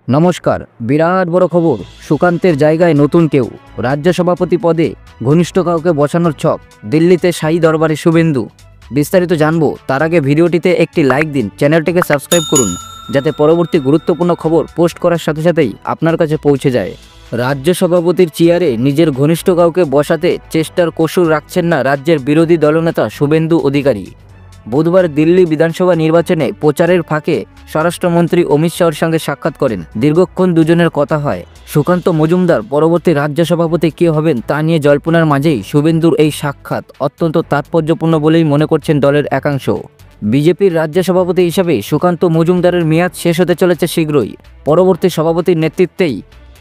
নমস্কার। বিরাট বড় খবর, সুকান্তের জায়গায় নতুন কেউ। রাজ্য সভাপতি পদে ঘনিষ্ঠ কাউকে বসানোর ছক, দিল্লিতে শাহী দরবারে শুভেন্দু। বিস্তারিত জানবো তার আগে ভিডিওটিতে একটি লাইক দিন, চ্যানেলটিকে সাবস্ক্রাইব করুন যাতে পরবর্তী গুরুত্বপূর্ণ খবর পোস্ট করার সাথে সাথেই আপনার কাছে পৌঁছে যায়। রাজ্য সভাপতির চেয়ারে নিজের ঘনিষ্ঠ কাউকে বসাতে চেষ্টার কসুর রাখছেন না রাজ্যের বিরোধী দলনেতা শুভেন্দু অধিকারী। বুধবার দিল্লি বিধানসভা নির্বাচনে প্রচারের ফাঁকে স্বরাষ্ট্রমন্ত্রী অমিত শাহর সঙ্গে সাক্ষাৎ করেন। দীর্ঘক্ষণ দুজনের কথা হয়। সুকান্ত মজুমদার পরবর্তী রাজ্য সভাপতি কে হবেন তা নিয়ে জল্পনার মাঝেই শুভেন্দুর এই সাক্ষাৎ অত্যন্ত তাৎপর্যপূর্ণ বলেই মনে করছেন দলের একাংশ। বিজেপির রাজ্য সভাপতি হিসাবে সুকান্ত মজুমদারের মেয়াদ শেষ হতে চলেছে শীঘ্রই। পরবর্তী সভাপতির নেতৃত্বেই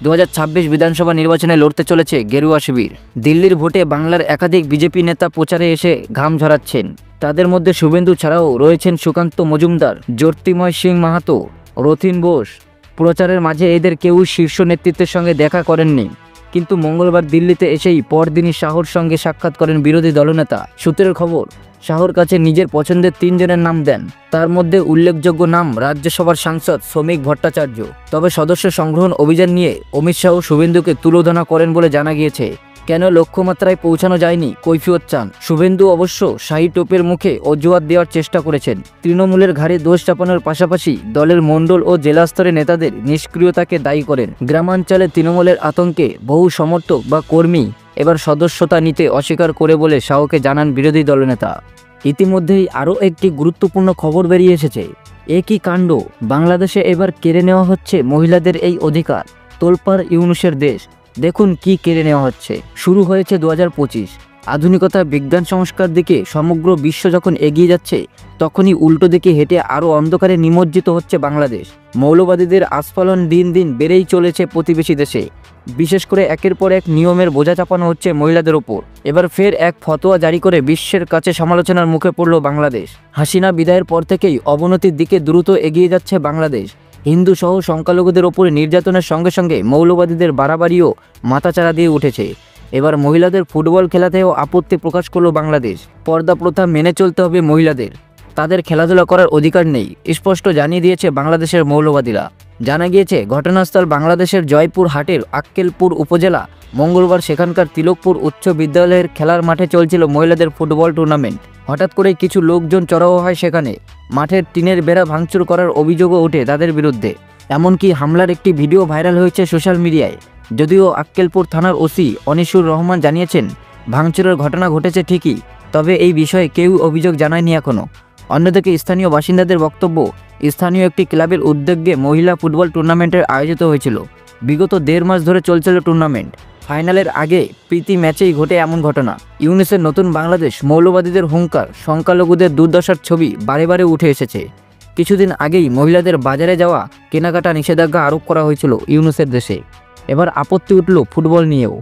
2026 বিধানসভা নির্বাচনে লড়তে চলেছে গেরুয়া শিবির। দিল্লির ভোটে বাংলার একাধিক বিজেপি নেতা প্রচারে এসে ঘাম ঝরাচ্ছেন। তাদের মধ্যে শুভেন্দু ছাড়াও রয়েছেন সুকান্ত মজুমদার, জ্যোতির্ময় সিং মাহাতো, রথিন বোস। প্রচারের মাঝে এদের কেউ শীর্ষ নেতৃত্বের সঙ্গে দেখা করেননি, কিন্তু মঙ্গলবার দিল্লিতে এসেই পরদিনই শাহর সঙ্গে সাক্ষাৎ করেন বিরোধী দলনেতা। সূত্রের খবর, শাহর কাছে নিজের পছন্দের 3 জনের নাম দেন। তার মধ্যে উল্লেখযোগ্য নাম রাজ্যসভার সাংসদ শ্রমিক ভট্টাচার্য। তবে সদস্য সংগ্রহণ অভিযান নিয়ে অমিত শাহ শুভেন্দুকে তুলোধনা করেন বলে জানা গিয়েছে। কেন লক্ষ্যমাত্রায় পৌঁছানো যায়নি কৈফিয়ত চান শুভেন্দু। অবশ্য শাহী টোপের মুখে অজুহাত দেওয়ার চেষ্টা করেছেন। তৃণমূলের ঘাড়ে দোষ চাপানোর পাশাপাশি দলের মণ্ডল ও জেলা স্তরে নেতাদের নিষ্ক্রিয়তাকে দায়ী করেন। গ্রামাঞ্চলে তৃণমূলের আতঙ্কে বহু সমর্থক বা কর্মী এবার সদস্যতা নিতে অস্বীকার করে বলে শাহকে জানান বিরোধী দলনেতা। ইতিমধ্যেই আরও একটি গুরুত্বপূর্ণ খবর বেরিয়ে এসেছে। একই কাণ্ড, বাংলাদেশে এবার কেড়ে নেওয়া হচ্ছে মহিলাদের এই অধিকার। তোলপাড় ইউনূসের দেশ, দেখুন কি কেড়ে নেওয়া হচ্ছে। শুরু হয়েছে 2025। আধুনিকতা বিজ্ঞান সংস্কার দিকে সমগ্র বিশ্ব যখন এগিয়ে যাচ্ছে, তখনই উল্টো দিকে হেঁটে আরও অন্ধকারে নিমজ্জিত হচ্ছে বাংলাদেশ। মৌলবাদীদের আস্ফালন দিন দিন বেড়েই চলেছে প্রতিবেশী দেশে। বিশেষ করে একের পর এক নিয়মের বোঝা চাপানো হচ্ছে মহিলাদের ওপর। এবার ফের এক ফতোয়া জারি করে বিশ্বের কাছে সমালোচনার মুখে পড়ল বাংলাদেশ। হাসিনা বিদায়ের পর থেকেই অবনতির দিকে দ্রুত এগিয়ে যাচ্ছে বাংলাদেশ। হিন্দু সহ সংখ্যালঘুদের ওপরে নির্যাতনের সঙ্গে সঙ্গে মৌলবাদীদের বাড়াবাড়িও মাথাচাড়া দিয়ে উঠেছে। এবার মহিলাদের ফুটবল খেলাতেও আপত্তি প্রকাশ করল বাংলাদেশ। পর্দা প্রথা মেনে চলতে হবে মহিলাদের, তাদের খেলাধুলা করার অধিকার নেই, স্পষ্ট জানিয়ে দিয়েছে বাংলাদেশের মৌলবাদীরা। জানা গিয়েছে ঘটনাস্থল বাংলাদেশের জয়পুর হাটের আক্কেলপুর উপজেলা। মঙ্গলবার সেখানকার তিলকপুর উচ্চ বিদ্যালয়ের খেলার মাঠে চলছিল মহিলাদের ফুটবল টুর্নামেন্ট। হঠাৎ করেই কিছু লোকজন চড়াও হয় সেখানে। মাঠের টিনের বেড়া ভাঙচুর করার অভিযোগও ওঠে তাদের বিরুদ্ধে। এমনকি হামলার একটি ভিডিও ভাইরাল হয়েছে সোশ্যাল মিডিয়ায়। যদিও আক্কেলপুর থানার ওসি অনিসুর রহমান জানিয়েছেন, ভাঙচুরের ঘটনা ঘটেছে ঠিকই, তবে এই বিষয়ে কেউ অভিযোগ জানায়নি এখনও। অন্যদিকে স্থানীয় বাসিন্দাদের বক্তব্য, স্থানীয় একটি ক্লাবের উদ্যোগে মহিলা ফুটবল টুর্নামেন্টের আয়োজিত হয়েছিল। বিগত 1.5 মাস ধরে চলছিল টুর্নামেন্ট। ফাইনালের আগে প্রীতি ম্যাচেই ঘটে এমন ঘটনা। ইউনিসের নতুন বাংলাদেশ, মৌলবাদীদের হুঙ্কার, সংখ্যালঘুদের দুর্দশার ছবি বারে বারে উঠে এসেছে। কিছুদিন আগেই মহিলাদের বাজারে যাওয়া কেনাকাটা নিষেধাজ্ঞা আরোপ করা হয়েছিল ইউনিসের দেশে। এবার আপত্তি উঠল ফুটবল নিয়েও।